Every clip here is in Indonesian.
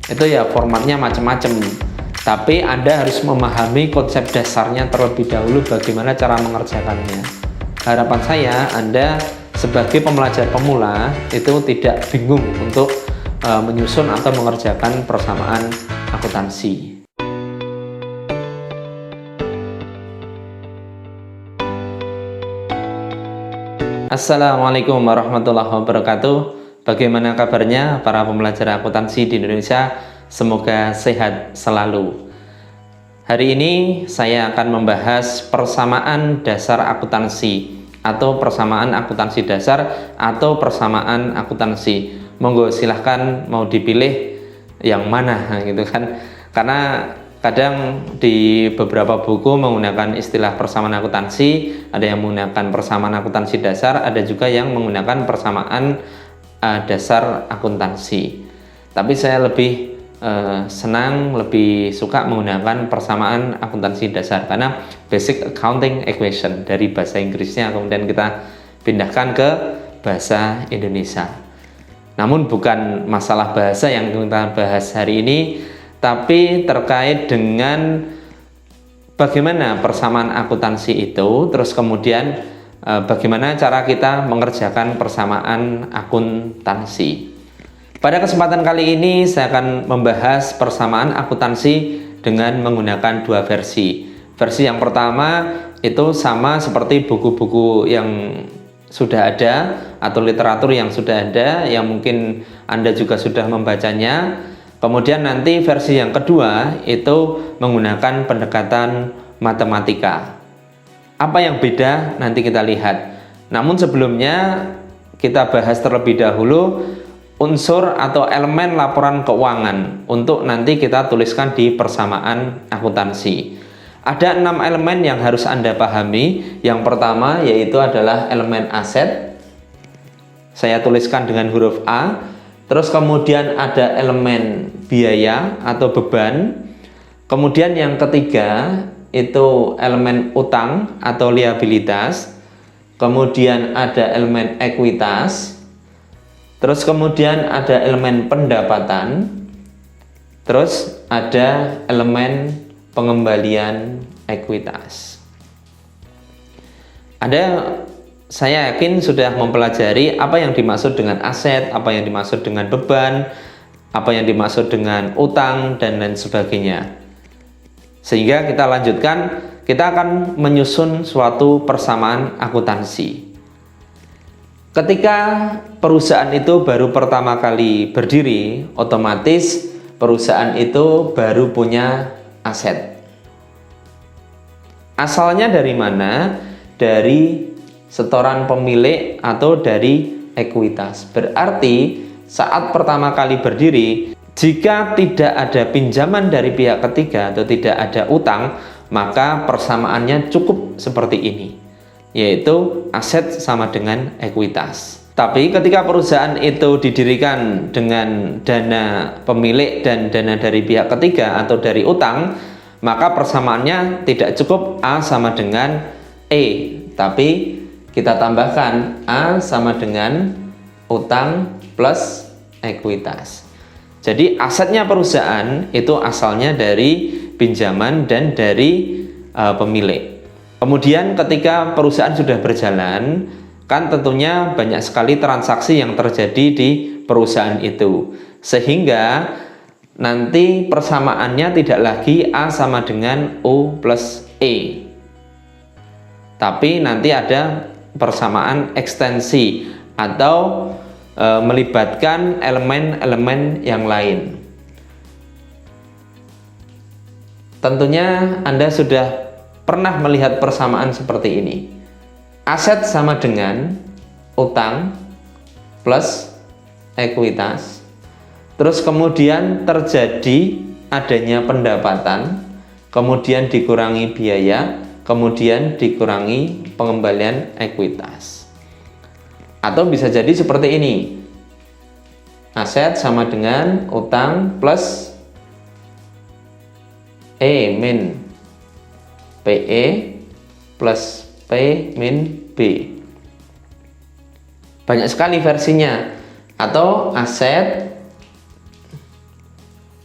Itu ya formatnya macam-macam. Tapi Anda harus memahami konsep dasarnya terlebih dahulu bagaimana cara mengerjakannya. Harapan saya Anda sebagai pembelajar pemula itu tidak bingung untuk menyusun atau mengerjakan persamaan akuntansi. Assalamualaikum warahmatullahi wabarakatuh. Bagaimana kabarnya para pembelajar akuntansi di Indonesia? Semoga sehat selalu. Hari ini saya akan membahas persamaan dasar akuntansi atau persamaan akuntansi dasar atau persamaan akuntansi. Monggo silahkan mau dipilih yang mana gitu kan. Karena kadang di beberapa buku menggunakan istilah persamaan akuntansi, ada yang menggunakan persamaan akuntansi dasar, ada juga yang menggunakan persamaan dasar akuntansi. Tapi saya lebih senang, lebih suka menggunakan persamaan akuntansi dasar karena basic accounting equation dari bahasa Inggrisnya kemudian kita pindahkan ke bahasa Indonesia. Namun bukan masalah bahasa yang kita bahas hari ini, tapi terkait dengan bagaimana persamaan akuntansi itu, terus kemudian bagaimana cara kita mengerjakan persamaan akuntansi. Pada kesempatan kali ini saya akan membahas persamaan akuntansi dengan menggunakan dua versi. Versi yang pertama itu sama seperti buku-buku yang sudah ada atau literatur yang sudah ada, yang mungkin Anda juga sudah membacanya. Kemudian nanti versi yang kedua itu menggunakan pendekatan matematika. Apa yang beda nanti kita lihat. Namun sebelumnya kita bahas terlebih dahulu unsur atau elemen laporan keuangan untuk nanti kita tuliskan di persamaan akuntansi. Ada 6 elemen yang harus Anda pahami. Yang pertama yaitu adalah elemen aset. Saya tuliskan dengan huruf A. Terus kemudian ada elemen biaya atau beban. Kemudian yang ketiga itu elemen utang atau liabilitas. Kemudian ada elemen ekuitas. Terus kemudian ada elemen pendapatan. Terus ada elemen pengembalian ekuitas. Saya yakin sudah mempelajari apa yang dimaksud dengan aset, apa yang dimaksud dengan beban, apa yang dimaksud dengan utang, dan lain sebagainya. Sehingga kita lanjutkan, kita akan menyusun suatu persamaan akuntansi. Ketika perusahaan itu baru pertama kali berdiri, otomatis perusahaan itu baru punya aset. Asalnya dari mana? Dari setoran pemilik atau dari ekuitas. Berarti saat pertama kali berdiri, jika tidak ada pinjaman dari pihak ketiga atau tidak ada utang, maka persamaannya cukup seperti ini, yaitu aset sama dengan ekuitas. Tapi ketika perusahaan itu didirikan dengan dana pemilik dan dana dari pihak ketiga atau dari utang, maka persamaannya tidak cukup A sama dengan E, tapi kita tambahkan A sama dengan utang plus ekuitas. Jadi asetnya perusahaan itu asalnya dari pinjaman dan dari pemilik. Kemudian ketika perusahaan sudah berjalan, kan tentunya banyak sekali transaksi yang terjadi di perusahaan itu. Sehingga nanti persamaannya tidak lagi A sama dengan U plus E. Tapi nanti ada persamaan ekstensi atau melibatkan elemen-elemen yang lain. Tentunya Anda sudah pernah melihat persamaan seperti ini. Aset sama dengan utang plus ekuitas. Terus kemudian terjadi adanya pendapatan, kemudian dikurangi biaya, kemudian dikurangi pengembalian ekuitas. Atau bisa jadi seperti ini. Aset sama dengan utang plus E min PE plus P min B. Banyak sekali versinya. Atau aset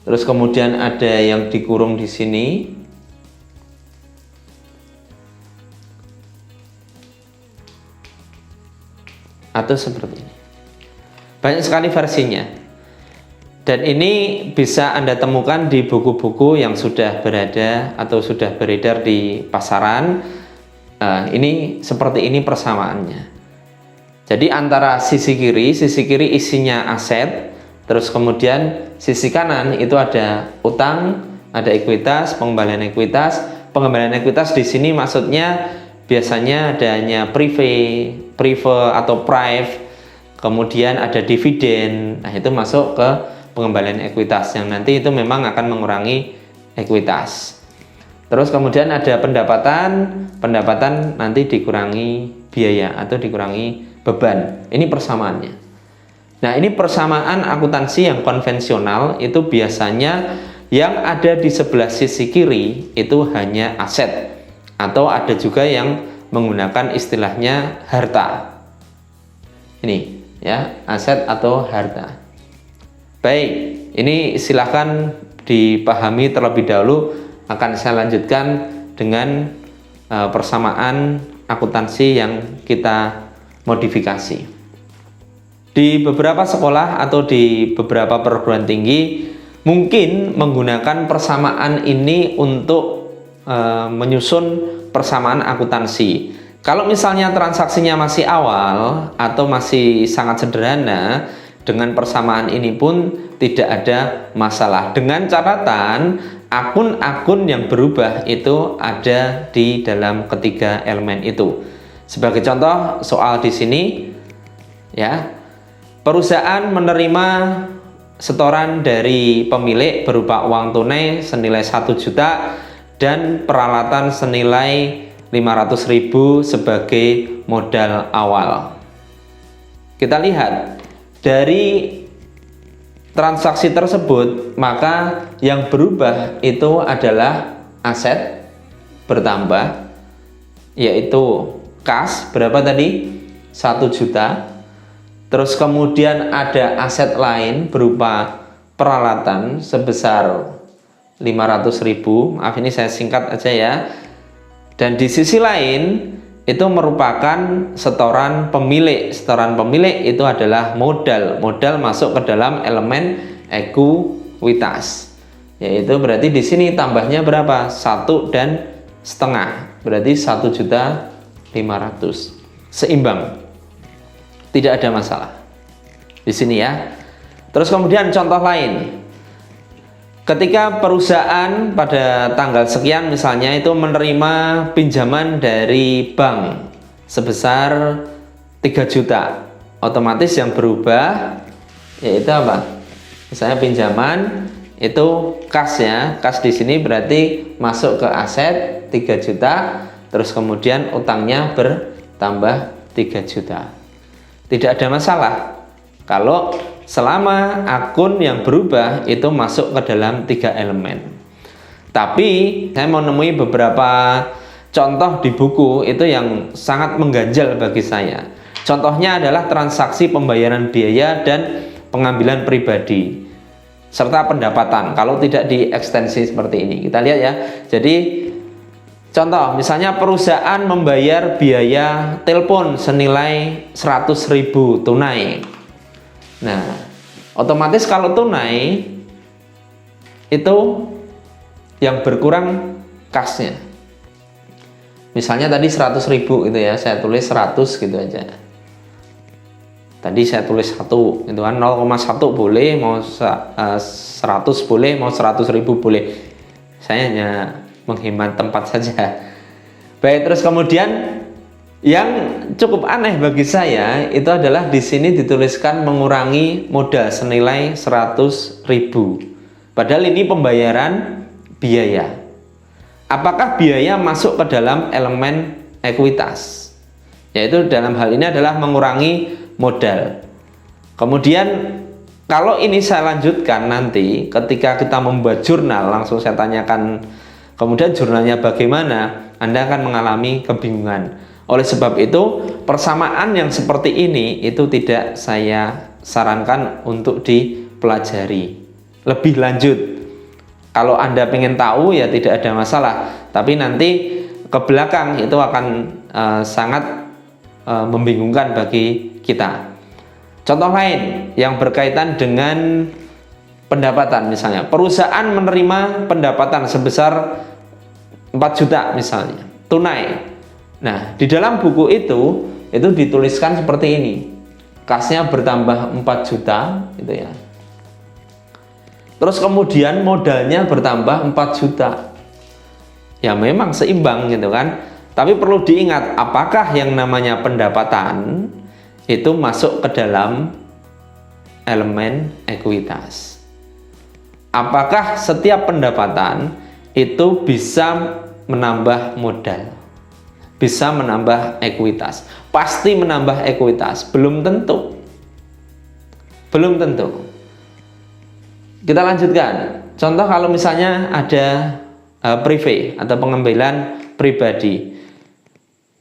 Terus kemudian ada yang dikurung di sini. Atau seperti ini. Banyak sekali versinya. Dan ini bisa Anda temukan di buku-buku yang sudah berada atau sudah beredar di pasaran. Ini seperti ini persamaannya. Jadi antara sisi kiri isinya aset, terus kemudian sisi kanan itu ada utang, ada ekuitas, pengembalian ekuitas. Pengembalian ekuitas di sini maksudnya biasanya adanya prive atau prive, kemudian ada dividen. Nah, itu masuk ke pengembalian ekuitas yang nanti itu memang akan mengurangi ekuitas. Terus kemudian ada pendapatan nanti dikurangi biaya atau dikurangi beban. Ini persamaannya. Nah, ini persamaan akuntansi yang konvensional itu biasanya yang ada di sebelah sisi kiri itu hanya aset, atau ada juga yang menggunakan istilahnya harta. Ini ya, aset atau harta. Baik, ini silahkan dipahami terlebih dahulu. Akan saya lanjutkan dengan persamaan akuntansi yang kita modifikasi. Di beberapa sekolah atau di beberapa perguruan tinggi mungkin menggunakan persamaan ini untuk menyusun persamaan akuntansi. Kalau misalnya transaksinya masih awal atau masih sangat sederhana, dengan persamaan ini pun tidak ada masalah. Dengan catatan akun-akun yang berubah itu ada di dalam ketiga elemen itu. Sebagai contoh soal di sini ya, perusahaan menerima setoran dari pemilik berupa uang tunai senilai 1 juta dan peralatan senilai 500.000 sebagai modal awal. Kita lihat dari transaksi tersebut, maka yang berubah itu adalah aset bertambah, yaitu kas berapa tadi? 1 juta. Terus kemudian ada aset lain berupa peralatan sebesar 500.000. Maaf, ini saya singkat aja ya. Dan di sisi lain itu merupakan setoran pemilik. Setoran pemilik itu adalah modal. Modal masuk ke dalam elemen ekuitas. Yaitu berarti di sini tambahnya berapa? 1,5 juta. Berarti 1.500.000. Seimbang. Tidak ada masalah. Di sini ya. Terus kemudian contoh lain. Ketika perusahaan pada tanggal sekian misalnya itu menerima pinjaman dari bank sebesar 3 juta, otomatis yang berubah yaitu apa? Misalnya pinjaman itu kas ya, kas di sini berarti masuk ke aset 3 juta, terus kemudian utangnya bertambah 3 juta. Tidak ada masalah kalau selama akun yang berubah itu masuk ke dalam 3 elemen. Tapi saya mau nemui beberapa contoh di buku itu yang sangat mengganjal bagi saya. Contohnya adalah transaksi pembayaran biaya dan pengambilan pribadi serta pendapatan kalau tidak diekstensi seperti ini. Kita lihat ya. Jadi contoh misalnya perusahaan membayar biaya telepon senilai 100.000 tunai. Nah, otomatis kalau tunai itu yang berkurang kasnya. Misalnya tadi 100.000 gitu ya, saya tulis 100 gitu aja. Tadi saya tulis 1 itu kan 0,1 boleh, mau 100 boleh, mau 100.000 boleh. Saya hanya menghemat tempat saja. Baik, terus kemudian yang cukup aneh bagi saya itu adalah di sini dituliskan mengurangi modal senilai 100.000. Padahal ini pembayaran biaya. Apakah biaya masuk ke dalam elemen ekuitas? Yaitu dalam hal ini adalah mengurangi modal. Kemudian kalau ini saya lanjutkan nanti ketika kita membuat jurnal, langsung saya tanyakan kemudian jurnalnya bagaimana, Anda akan mengalami kebingungan. Oleh sebab itu, persamaan yang seperti ini itu tidak saya sarankan untuk dipelajari lebih lanjut. Kalau Anda pengen tahu ya tidak ada masalah, tapi nanti ke belakang itu akan sangat membingungkan bagi kita. Contoh lain yang berkaitan dengan pendapatan, misalnya perusahaan menerima pendapatan sebesar 4 juta misalnya tunai. Nah, di dalam buku itu dituliskan seperti ini, kasnya bertambah 4 juta gitu ya. Terus kemudian modalnya bertambah 4 juta. Ya memang seimbang gitu kan. Tapi perlu diingat, apakah yang namanya pendapatan itu masuk ke dalam elemen ekuitas? Apakah setiap pendapatan itu bisa menambah modal? Bisa menambah ekuitas? Pasti menambah ekuitas? Belum tentu. Belum tentu. Kita lanjutkan. Contoh kalau misalnya ada privé atau pengambilan pribadi.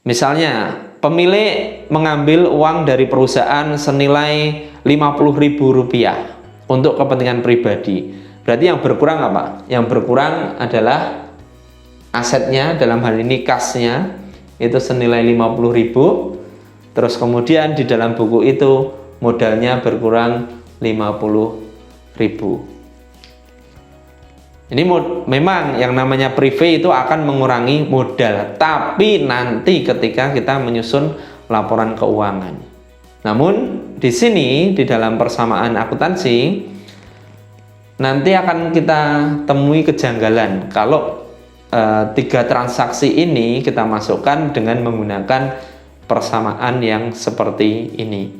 Misalnya pemilik mengambil uang dari perusahaan senilai Rp50.000 untuk kepentingan pribadi. Berarti yang berkurang apa? Yang berkurang adalah asetnya, dalam hal ini kasnya itu senilai 50.000. Terus kemudian di dalam buku itu modalnya berkurang 50.000. Ini memang yang namanya privé itu akan mengurangi modal, tapi nanti ketika kita menyusun laporan keuangan. Namun di sini di dalam persamaan akuntansi nanti akan kita temui kejanggalan kalau 3 transaksi ini kita masukkan dengan menggunakan persamaan yang seperti ini.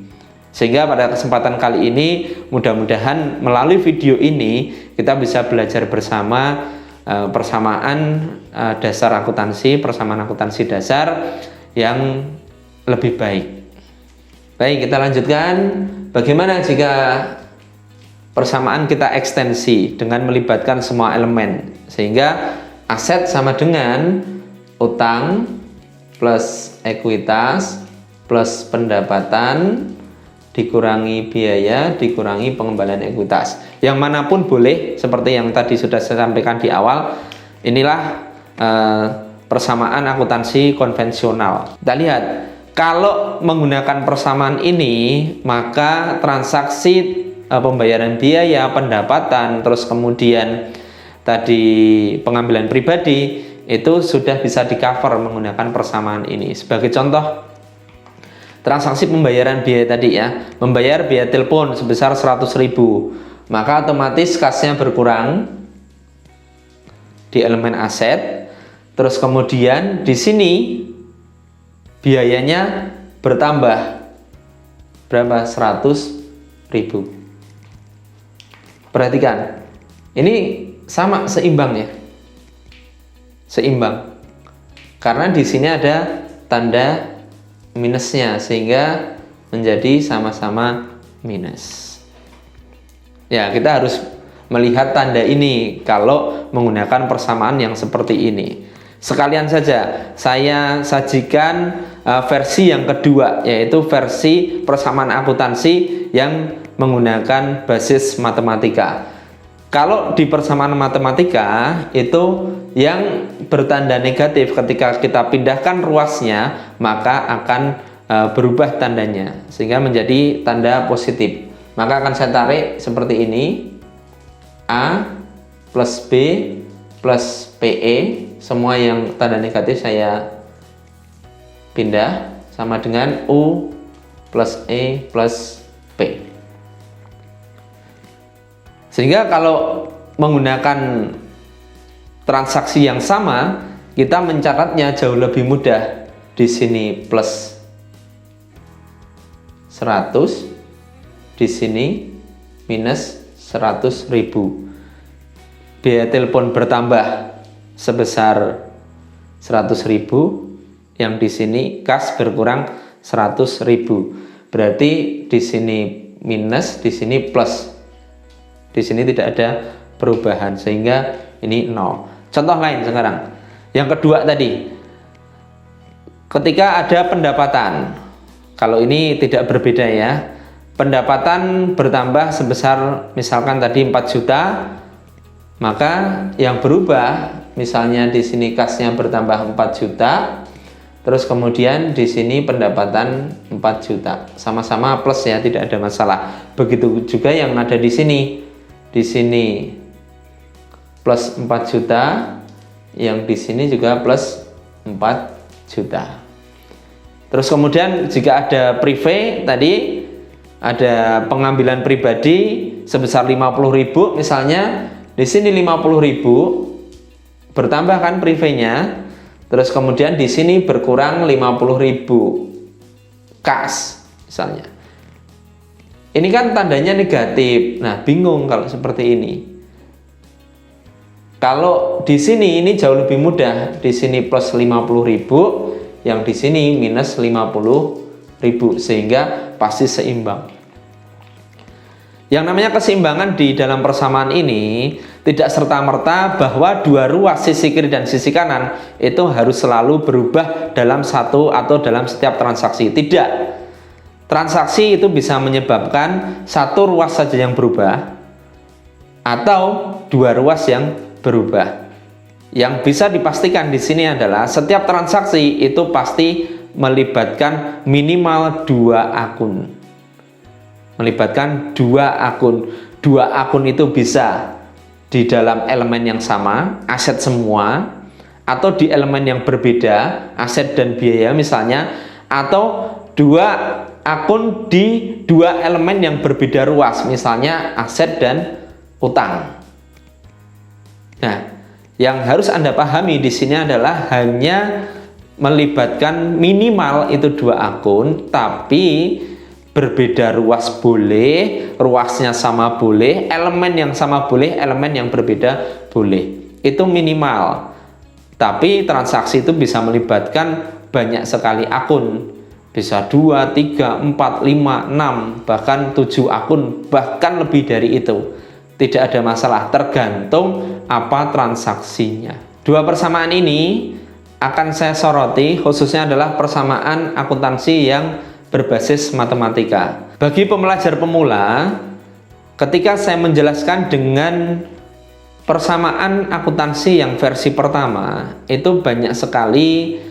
Sehingga pada kesempatan kali ini mudah-mudahan melalui video ini kita bisa belajar bersama persamaan dasar akuntansi, persamaan akuntansi dasar yang lebih baik. Baik, kita lanjutkan. Bagaimana jika persamaan kita ekstensi dengan melibatkan semua elemen, sehingga aset sama dengan utang plus ekuitas plus pendapatan dikurangi biaya, dikurangi pengembalian ekuitas. Yang manapun boleh, seperti yang tadi sudah saya sampaikan di awal. Inilah persamaan akuntansi konvensional. Kita lihat, kalau menggunakan persamaan ini, maka transaksi pembayaran biaya, pendapatan, terus kemudian tadi pengambilan pribadi, itu sudah bisa di-cover menggunakan persamaan ini. Sebagai contoh, transaksi pembayaran biaya tadi ya, membayar biaya telepon sebesar 100.000, maka otomatis kasnya berkurang di elemen aset. Terus kemudian di sini biayanya bertambah berapa? 100.000. Perhatikan, ini sama, seimbang ya, seimbang, karena di sini ada tanda minusnya sehingga menjadi sama-sama minus. Ya, kita harus melihat tanda ini kalau menggunakan persamaan yang seperti ini. Sekalian saja saya sajikan versi yang kedua, yaitu versi persamaan akuntansi yang menggunakan basis matematika. Kalau di persamaan matematika itu yang bertanda negatif, ketika kita pindahkan ruasnya maka akan berubah tandanya sehingga menjadi tanda positif. Maka akan saya tarik seperti ini, A plus B plus PE, semua yang tanda negatif saya pindah, sama dengan U plus E plus P. Sehingga kalau menggunakan transaksi yang sama, kita mencatatnya jauh lebih mudah. Di sini plus 100, di sini minus 100.000. Biaya telepon bertambah sebesar 100.000, yang di sini kas berkurang 100.000. Berarti di sini minus, di sini plus. Di sini tidak ada perubahan sehingga ini 0. Contoh lain sekarang. Yang kedua tadi, ketika ada pendapatan, kalau ini tidak berbeda ya, pendapatan bertambah sebesar misalkan tadi 4 juta, Maka yang berubah, misalnya di sini kasnya bertambah 4 juta, terus kemudian di sini pendapatan 4 juta. Sama-sama plus ya, tidak ada masalah. Begitu juga yang ada di sini. Di sini plus 4 juta, yang di sini juga plus 4 juta. Terus kemudian jika ada privé tadi, ada pengambilan pribadi sebesar 50.000 misalnya, di sini 50.000 bertambah kan privénya, terus kemudian di sini berkurang 50.000 kas misalnya. Ini kan tandanya negatif. Nah, bingung kalau seperti ini. Kalau di sini ini jauh lebih mudah. Di sini plus 50.000, yang di sini minus 50.000, sehingga pasti seimbang. Yang namanya keseimbangan di dalam persamaan ini tidak serta-merta bahwa dua ruas sisi kiri dan sisi kanan itu harus selalu berubah dalam satu atau dalam setiap transaksi. Tidak. Transaksi itu bisa menyebabkan satu ruas saja yang berubah atau dua ruas yang berubah. Yang bisa dipastikan di sini adalah setiap transaksi itu pasti melibatkan minimal dua akun. Melibatkan dua akun. Dua akun itu bisa di dalam elemen yang sama, aset semua, atau di elemen yang berbeda, aset dan biaya misalnya, atau dua akun di dua elemen yang berbeda ruas, misalnya aset dan utang. Nah, yang harus Anda pahami di sini adalah hanya melibatkan minimal itu dua akun, tapi berbeda ruas boleh, ruasnya sama boleh, elemen yang sama boleh, elemen yang berbeda boleh. Itu minimal. Tapi transaksi itu bisa melibatkan banyak sekali akun. Bisa 2, 3, 4, 5, 6, bahkan 7 akun, bahkan lebih dari itu. Tidak ada masalah, tergantung apa transaksinya. Dua persamaan ini akan saya soroti, khususnya adalah persamaan akuntansi yang berbasis matematika. Bagi pembelajar pemula, ketika saya menjelaskan dengan persamaan akuntansi yang versi pertama, itu banyak sekali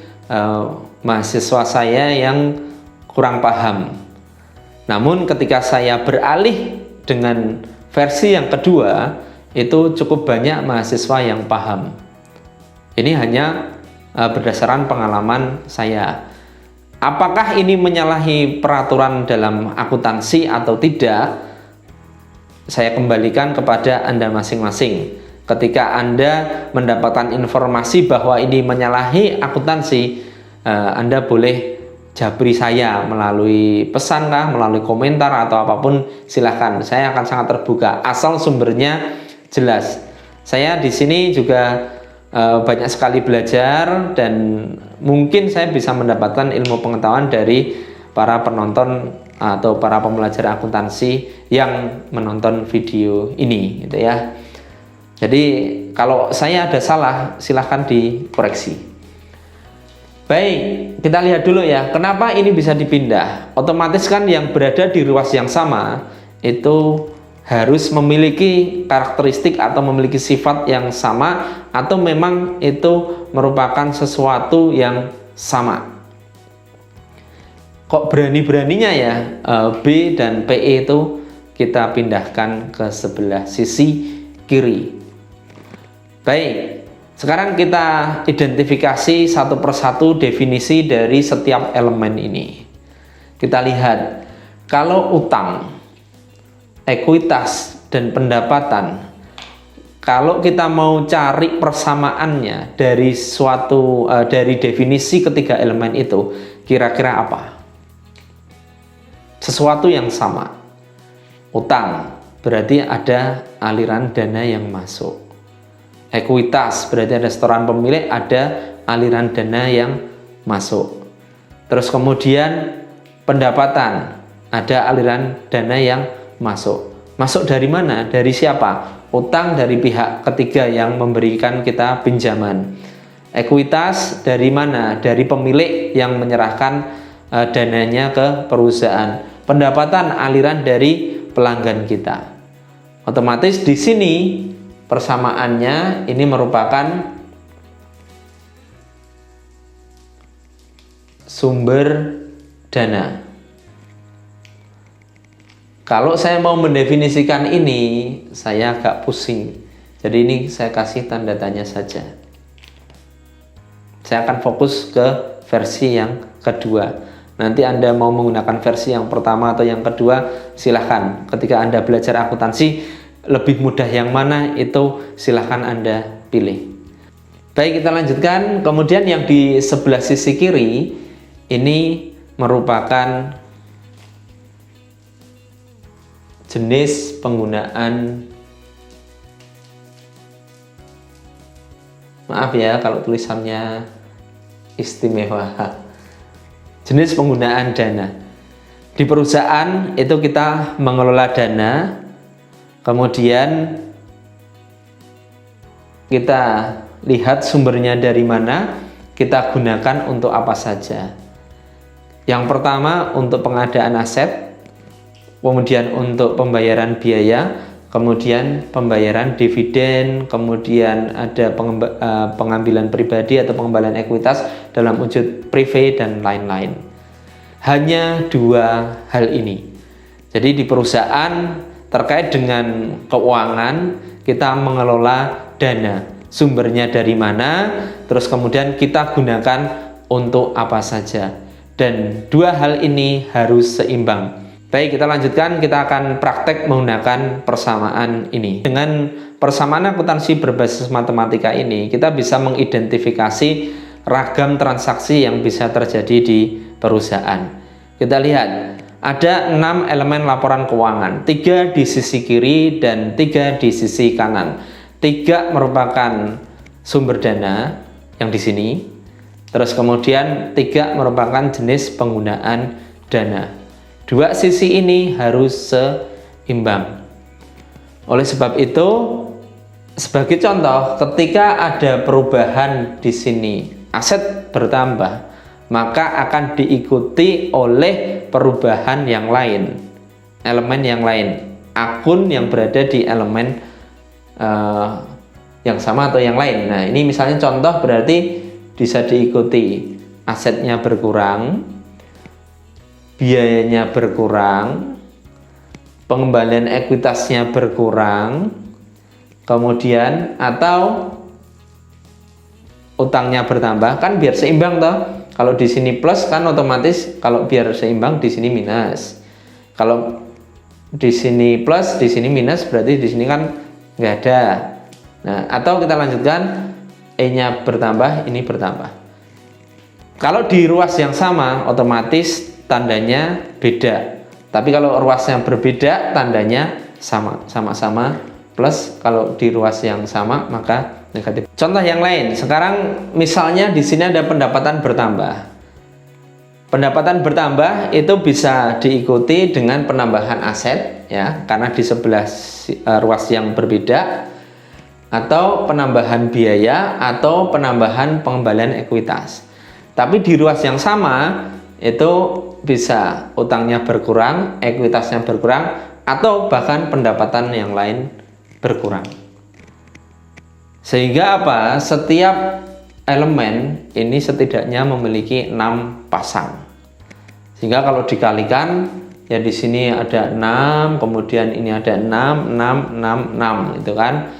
mahasiswa saya yang kurang paham. Namun ketika saya beralih dengan versi yang kedua, itu cukup banyak mahasiswa yang paham. Ini hanya berdasarkan pengalaman saya. Apakah ini menyalahi peraturan dalam akuntansi atau tidak? Saya kembalikan kepada Anda masing-masing. Ketika Anda mendapatkan informasi bahwa ini menyalahi akuntansi, Anda boleh jabri saya melalui pesan kah, melalui komentar atau apapun, silahkan. Saya akan sangat terbuka asal sumbernya jelas. Saya di sini juga banyak sekali belajar dan mungkin saya bisa mendapatkan ilmu pengetahuan dari para penonton atau para pembelajar akuntansi yang menonton video ini, gitu ya. Jadi kalau saya ada salah, silahkan dikoreksi. Baik, kita lihat dulu ya, kenapa ini bisa dipindah. Otomatis kan yang berada di ruas yang sama itu harus memiliki karakteristik atau memiliki sifat yang sama, atau memang itu merupakan sesuatu yang sama. Kok berani-beraninya ya B dan PE itu kita pindahkan ke sebelah sisi kiri. Baik, sekarang kita identifikasi satu persatu definisi dari setiap elemen ini. Kita lihat, kalau utang, ekuitas, dan pendapatan, kalau kita mau cari persamaannya dari dari definisi ketiga elemen itu, kira-kira apa? Sesuatu yang sama. Utang berarti ada aliran dana yang masuk. Ekuitas berarti ada setoran pemilik, ada aliran dana yang masuk. Terus kemudian pendapatan, ada aliran dana yang masuk. Masuk dari mana? Dari siapa? Utang dari pihak ketiga yang memberikan kita pinjaman. Ekuitas dari mana? Dari pemilik yang menyerahkan dananya ke perusahaan. Pendapatan aliran dari pelanggan kita. Otomatis di sini persamaannya ini merupakan sumber dana. Kalau saya mau mendefinisikan ini, saya agak pusing. Jadi ini saya kasih tanda tanya saja. Saya akan fokus ke versi yang kedua. Nanti Anda mau menggunakan versi yang pertama atau yang kedua, silahkan. Ketika Anda belajar akuntansi, lebih mudah yang mana, itu silahkan Anda pilih. Baik, kita lanjutkan. Kemudian yang di sebelah sisi kiri, ini merupakan jenis penggunaan, maaf ya kalau tulisannya istimewa, jenis penggunaan dana. Di perusahaan itu kita mengelola dana, kemudian kita lihat sumbernya dari mana, kita gunakan untuk apa saja. Yang pertama untuk pengadaan aset, kemudian untuk pembayaran biaya, kemudian pembayaran dividen, kemudian ada pengambilan pribadi atau pengembalian ekuitas dalam wujud privé dan lain-lain. Hanya dua hal ini. Jadi di perusahaan terkait dengan keuangan, kita mengelola dana, sumbernya dari mana, terus kemudian kita gunakan untuk apa saja. Dan dua hal ini harus seimbang. Baik, kita lanjutkan. Kita akan praktek menggunakan persamaan ini. Dengan persamaan akuntansi berbasis matematika ini, kita bisa mengidentifikasi ragam transaksi yang bisa terjadi di perusahaan. Kita lihat, ada 6 elemen laporan keuangan, 3 di sisi kiri dan 3 di sisi kanan. 3 merupakan sumber dana yang di sini, terus kemudian 3 merupakan jenis penggunaan dana. Dua sisi ini harus seimbang. Oleh sebab itu, sebagai contoh, ketika ada perubahan di sini, aset bertambah, maka akan diikuti oleh perubahan yang lain, elemen yang lain, akun yang berada di elemen yang sama atau yang lain. Nah, ini misalnya contoh berarti bisa diikuti asetnya berkurang, biayanya berkurang, pengembalian ekuitasnya berkurang, kemudian atau utangnya bertambah, kan biar seimbang toh. Kalau di sini plus kan otomatis kalau biar seimbang di sini minus. Kalau di sini plus, di sini minus, berarti di sini kan nggak ada. Nah, atau kita lanjutkan, E-nya bertambah, ini bertambah. Kalau di ruas yang sama, otomatis tandanya beda. Tapi kalau ruasnya berbeda, tandanya sama-sama plus. Kalau di ruas yang sama, maka negatif. Contoh yang lain, sekarang misalnya di sini ada pendapatan bertambah. Pendapatan bertambah itu bisa diikuti dengan penambahan aset, ya, karena di sebelah ruas yang berbeda, atau penambahan biaya, atau penambahan pengembalian ekuitas. Tapi di ruas yang sama itu bisa utangnya berkurang, ekuitasnya berkurang, atau bahkan pendapatan yang lain berkurang. Sehingga apa? Setiap elemen ini setidaknya memiliki 6 pasang. Sehingga kalau dikalikan, ya di sini ada 6, kemudian ini ada 6, 6, 6, 6, itu kan.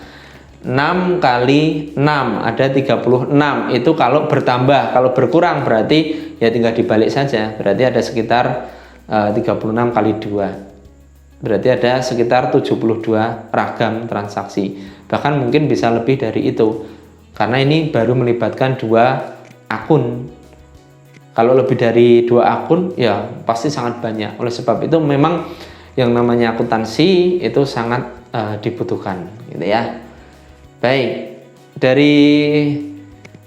6 kali 6 ada 36. Itu kalau bertambah. Kalau berkurang berarti ya tinggal dibalik saja. Berarti ada sekitar 36 kali 2. Berarti ada sekitar 72 ragam transaksi. Bahkan mungkin bisa lebih dari itu. Karena ini baru melibatkan 2 akun. Kalau lebih dari 2 akun ya pasti sangat banyak. Oleh sebab itu memang yang namanya akuntansi itu sangat dibutuhkan, gitu ya. Baik, dari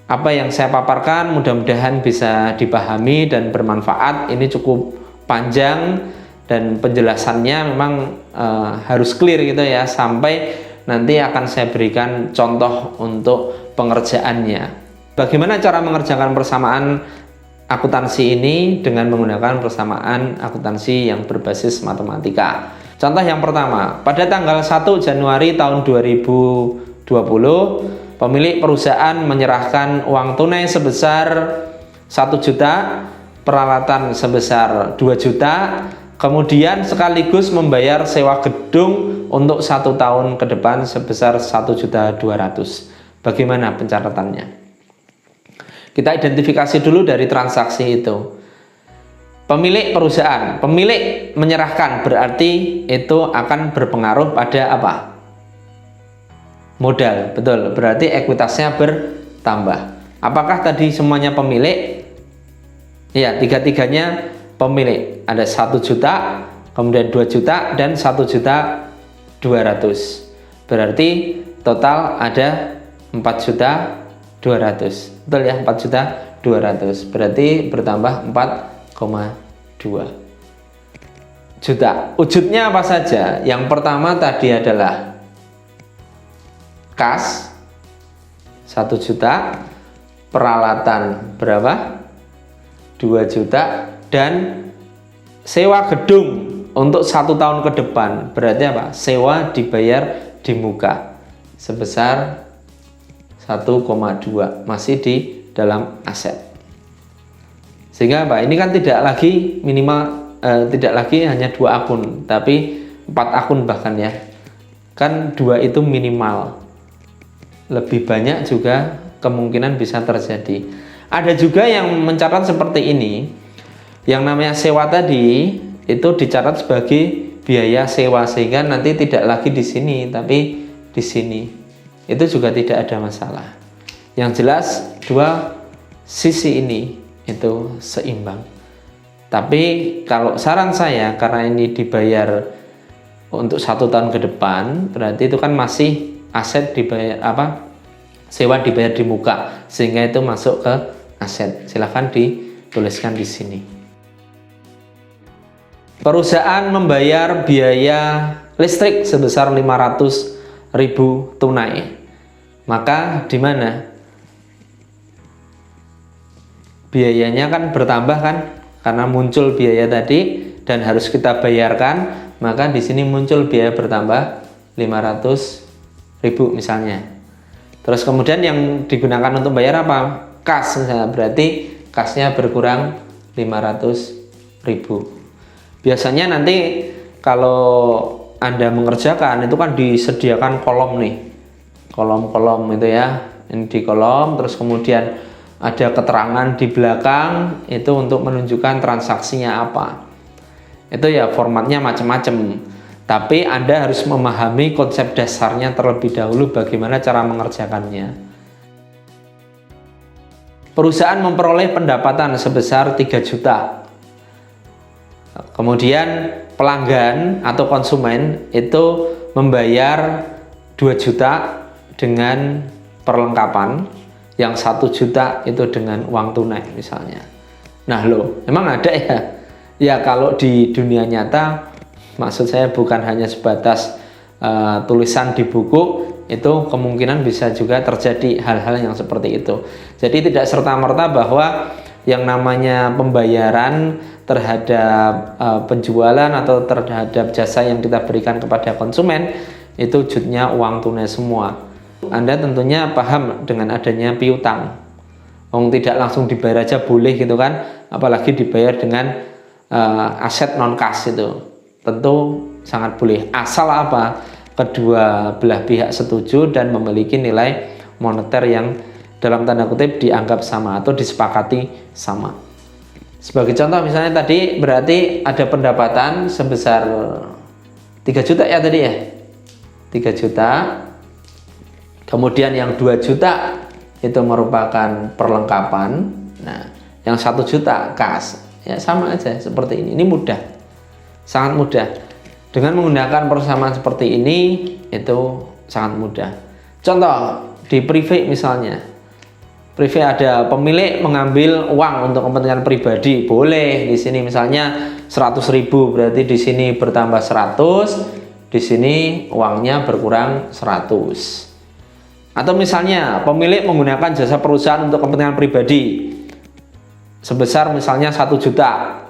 apa yang saya paparkan mudah-mudahan bisa dipahami dan bermanfaat. Ini cukup panjang dan penjelasannya memang harus clear gitu ya, sampai nanti akan saya berikan contoh untuk pengerjaannya. Bagaimana cara mengerjakan persamaan akuntansi ini dengan menggunakan persamaan akuntansi yang berbasis matematika. Contoh yang pertama, pada tanggal 1 Januari tahun 2020 Pemilik perusahaan menyerahkan uang tunai sebesar 1 juta, peralatan sebesar 2 juta, kemudian sekaligus membayar sewa gedung untuk 1 tahun ke depan sebesar 1.200.000. Bagaimana pencatatannya? Kita identifikasi dulu dari transaksi itu. Pemilik perusahaan, pemilik menyerahkan, berarti itu akan berpengaruh pada apa? Modal, betul. Berarti ekuitasnya bertambah. Apakah tadi semuanya pemilik? Ya, tiga-tiganya pemilik. Ada 1 juta, kemudian 2 juta, dan 1.200.000. Berarti total ada 4.200.000. Betul ya, 4.200.000. Berarti bertambah 4,2 juta. Wujudnya apa saja? Yang pertama tadi adalah kas 1 juta, peralatan berapa? 2 juta, dan sewa gedung untuk 1 tahun ke depan. Berarti apa? Sewa dibayar di muka sebesar 1,2, masih di dalam aset. Sehingga apa? Ini kan tidak lagi minimal tidak lagi hanya 2 akun, tapi 4 akun bahkan ya. Kan 2 itu minimal. Lebih banyak juga kemungkinan bisa terjadi. Ada juga yang mencatat seperti ini. Yang namanya sewa tadi itu dicatat sebagai biaya sewa, sehingga nanti tidak lagi di sini tapi di sini. Itu juga tidak ada masalah. Yang jelas dua sisi ini itu seimbang. Tapi kalau saran saya, karena ini dibayar untuk 1 tahun ke depan, berarti itu kan masih aset dibayar sewa dibayar di muka, sehingga itu masuk ke aset. Silahkan dituliskan di sini. Perusahaan membayar biaya listrik sebesar 500.000 tunai. Maka di mana? Biayanya kan bertambah kan? Karena muncul biaya tadi dan harus kita bayarkan, maka di sini muncul biaya bertambah 500.000 misalnya. Terus kemudian yang digunakan untuk bayar apa? Kas misalnya, berarti kasnya berkurang 500.000. Biasanya nanti kalau Anda mengerjakan itu kan disediakan kolom nih, kolom-kolom itu ya, ini di kolom, terus kemudian ada keterangan di belakang itu untuk menunjukkan transaksinya apa. Itu ya formatnya macam-macam. Tapi Anda harus memahami konsep dasarnya terlebih dahulu, bagaimana cara mengerjakannya. Perusahaan memperoleh pendapatan sebesar 3 juta. Kemudian pelanggan atau konsumen itu membayar 2 juta dengan perlengkapan, yang 1 juta itu dengan uang tunai misalnya. Nah loh, emang ada ya? Ya kalau di dunia nyata, maksud saya bukan hanya sebatas tulisan di buku, itu kemungkinan bisa juga terjadi hal-hal yang seperti itu. Jadi tidak serta-merta bahwa yang namanya pembayaran terhadap penjualan atau terhadap jasa yang kita berikan kepada konsumen itu wujudnya uang tunai semua. Anda tentunya paham dengan adanya piutang. Tidak langsung dibayar aja boleh gitu kan, apalagi dibayar dengan aset non kas itu tentu sangat boleh, asal apa? Kedua belah pihak setuju dan memiliki nilai moneter yang dalam tanda kutip dianggap sama atau disepakati sama. Sebagai contoh misalnya tadi berarti ada pendapatan sebesar 3 juta ya tadi ya, 3 juta, kemudian yang 2 juta itu merupakan perlengkapan, nah yang 1 juta kas, ya sama aja seperti ini mudah, sangat mudah. Dengan menggunakan persamaan seperti ini itu sangat mudah. Contoh di privé misalnya, privé ada pemilik mengambil uang untuk kepentingan pribadi, boleh di sini misalnya 100.000, berarti di sini bertambah 100, di sini uangnya berkurang 100. Atau misalnya pemilik menggunakan jasa perusahaan untuk kepentingan pribadi sebesar misalnya 1 juta.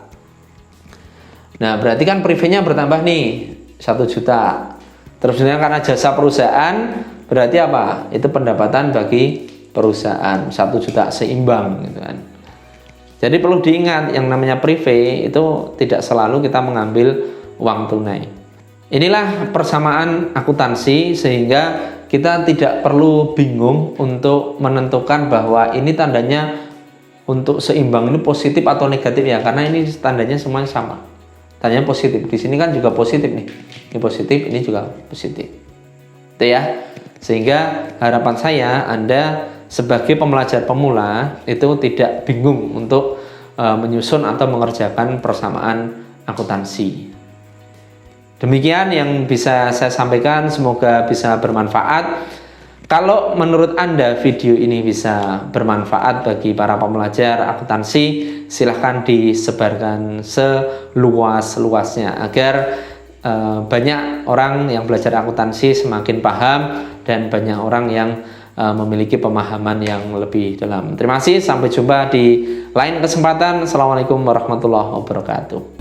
Nah berarti kan privénya bertambah nih 1 juta. Terus karena jasa perusahaan Berarti apa? Itu pendapatan bagi perusahaan 1 juta seimbang gitu kan. Jadi perlu diingat yang namanya privé itu tidak selalu kita mengambil uang tunai. Inilah persamaan akuntansi sehingga kita tidak perlu bingung untuk menentukan bahwa ini tandanya untuk seimbang ini positif atau negatif ya, karena ini tandanya semuanya sama. Tandanya positif. Di sini kan juga positif nih. Ini positif, ini juga positif. Itu ya. Sehingga harapan saya Anda sebagai pembelajar pemula itu tidak bingung untuk menyusun atau mengerjakan persamaan akuntansi. Demikian yang bisa saya sampaikan, semoga bisa bermanfaat. Kalau menurut Anda video ini bisa bermanfaat bagi para pembelajar akuntansi, silahkan disebarkan seluas-luasnya agar banyak orang yang belajar akuntansi semakin paham dan banyak orang yang memiliki pemahaman yang lebih dalam. Terima kasih, sampai jumpa di lain kesempatan. Assalamualaikum warahmatullahi wabarakatuh.